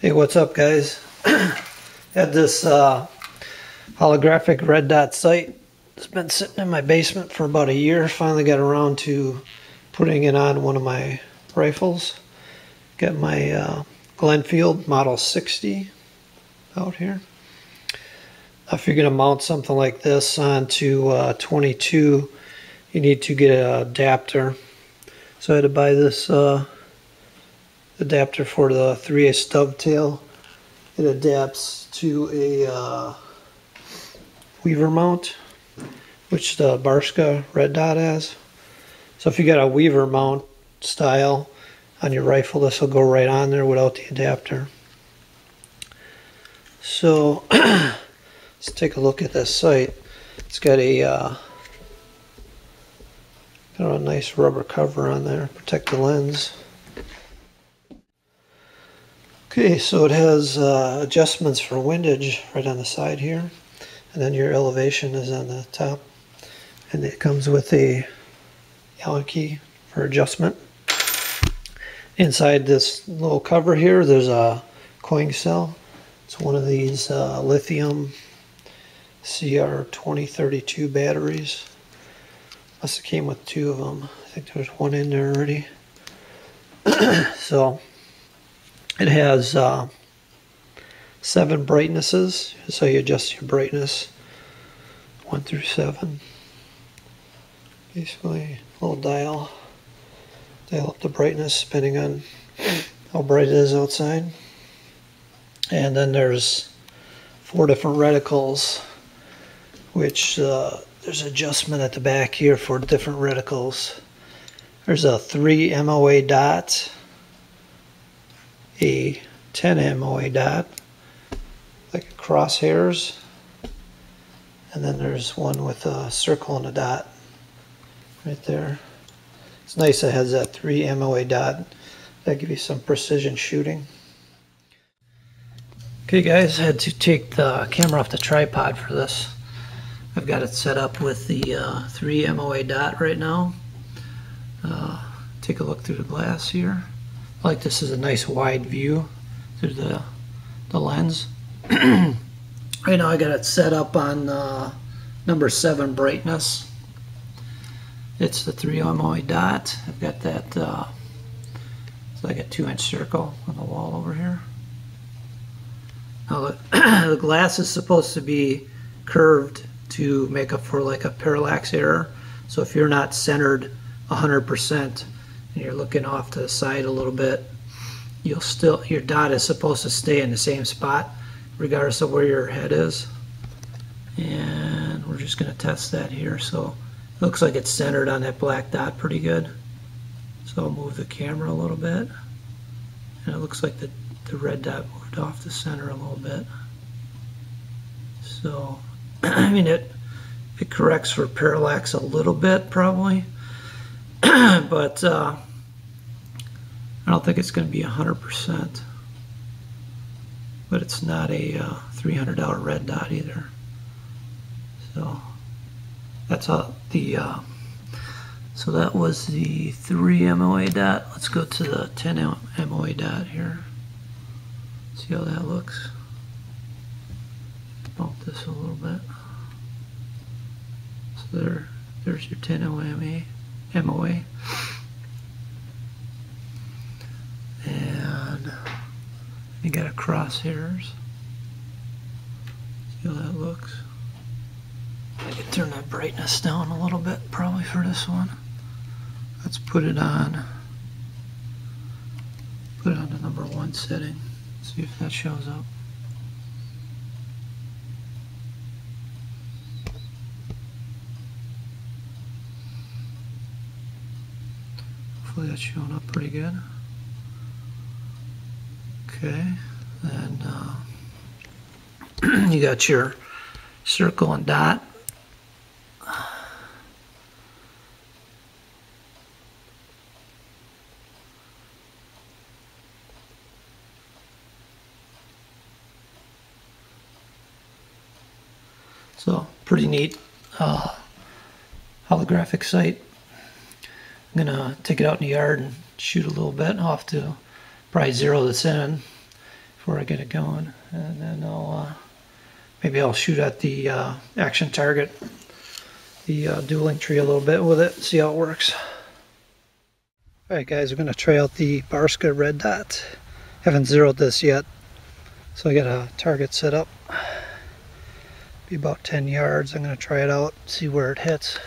Hey, what's up, guys? Had this holographic red dot sight. It's been sitting in my basement for about a year. Finally got around to putting it on one of my rifles. Got my Glenfield Model 60 out here. If you're going to mount something like this onto 22, you need to get an adapter. So I had to buy this adapter for the 3/8 dovetail. It adapts to a weaver mount, which the Barska Red Dot has. So if you got a weaver mount style on your rifle, this will go right on there without the adapter. So let's take a look at this sight. It's got a got a nice rubber cover on there, protect the lens. Okay, so it has adjustments for windage right on the side here, and then your elevation is on the top, and it comes with a Allen key for adjustment. Inside this little cover here, there's a coin cell. It's one of these lithium CR2032 batteries. Must have came with two of them. I think there's one in there already. So it has 7 brightnesses, so you adjust your brightness 1 through 7. Basically, a little dial up the brightness depending on how bright it is outside. And then there's 4 different reticles, which there's adjustment at the back here for different reticles. There's a 3 MOA dot, a 10 MOA dot, like crosshairs, and then there's one with a circle and a dot right there. It's nice it has that 3 MOA dot. That gives you some precision shooting. Okay guys, I had to take the camera off the tripod for this. I've got it set up with the 3 MOA dot right now. Take a look through the glass here. I like this is a nice wide view through the lens. Right now I got it set up on number 7 brightness. It's the 3 MOA dot. I've got that, it's like a 2-inch circle on the wall over here. Now the glass is supposed to be curved to make up for like a parallax error. So if you're not centered 100% and you're looking off to the side a little bit, you'll still, your dot is supposed to stay in the same spot regardless of where your head is. And we're just going to test that here. So it looks like it's centered on that black dot pretty good. So I'll move the camera a little bit, and it looks like the red dot moved off the center a little bit. So I mean it corrects for parallax a little bit probably, but I don't think it's going to be 100%. But it's not a $300 red dot either. So that's how the so that was the 3 MOA dot. Let's go to the 10 MOA dot here. See how that looks. Bump this a little bit. So there's your 10 MOA. And you got a crosshairs. See how that looks. I can turn that brightness down a little bit probably for this one. Let's put it on the number 1 setting. See if that shows up. Hopefully that's showing up pretty good. Okay, then you got your circle and dot. So pretty neat holographic sight. I'm gonna take it out in the yard and shoot a little bit. I'll have to probably zero this in. If before I get it going, and then maybe I'll shoot at the action target, the dueling tree a little bit with it, see how it works. Alright guys, we're going to try out the Barska Red Dot. Haven't zeroed this yet, so I got a target set up. Be about 10 yards. I'm going to try it out, see where it hits.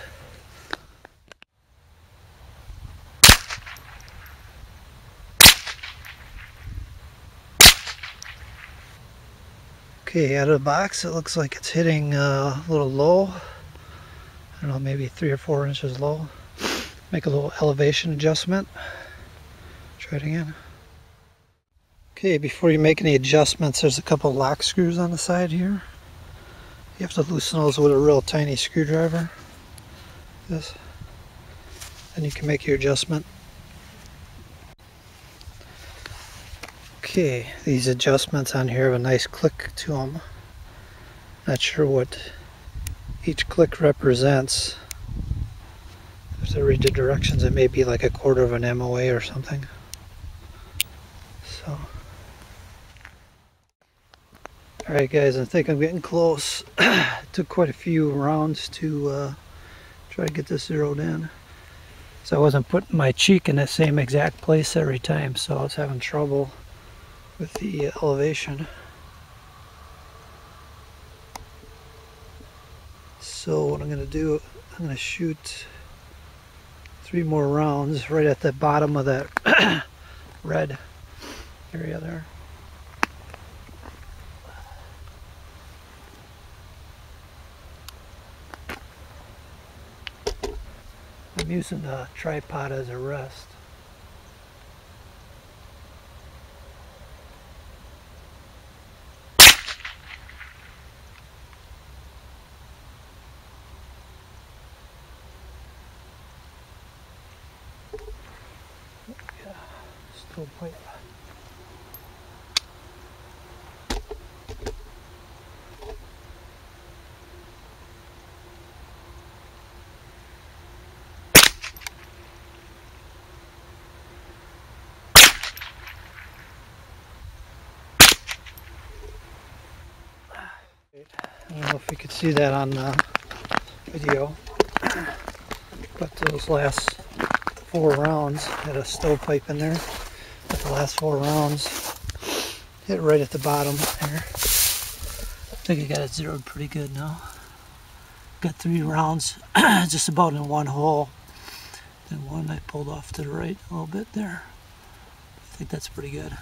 Okay, out of the box it looks like it's hitting a little low. I don't know, maybe 3 or 4 inches low. Make a little elevation adjustment. Try it again. Okay, before you make any adjustments, there's a couple lock screws on the side here. You have to loosen those with a real tiny screwdriver. This. Then you can make your adjustment. Okay, these adjustments on here have a nice click to them. Not sure what each click represents. If I read the directions, it may be like a quarter of an MOA or something. So, alright guys, I think I'm getting close. It took quite a few rounds to try to get this zeroed in. So I wasn't putting my cheek in the same exact place every time, so I was having trouble with the elevation. So what I'm going to do, I'm going to shoot 3 more rounds right at the bottom of that red area there. I'm using the tripod as a rest. Stovepipe. I don't know if you could see that on the video, but those last 4 rounds had a stovepipe in there. But the last 4 rounds hit right at the bottom here. I think I got it zeroed pretty good now. Got 3 rounds just about in one hole. Then one I pulled off to the right a little bit there. I think that's pretty good.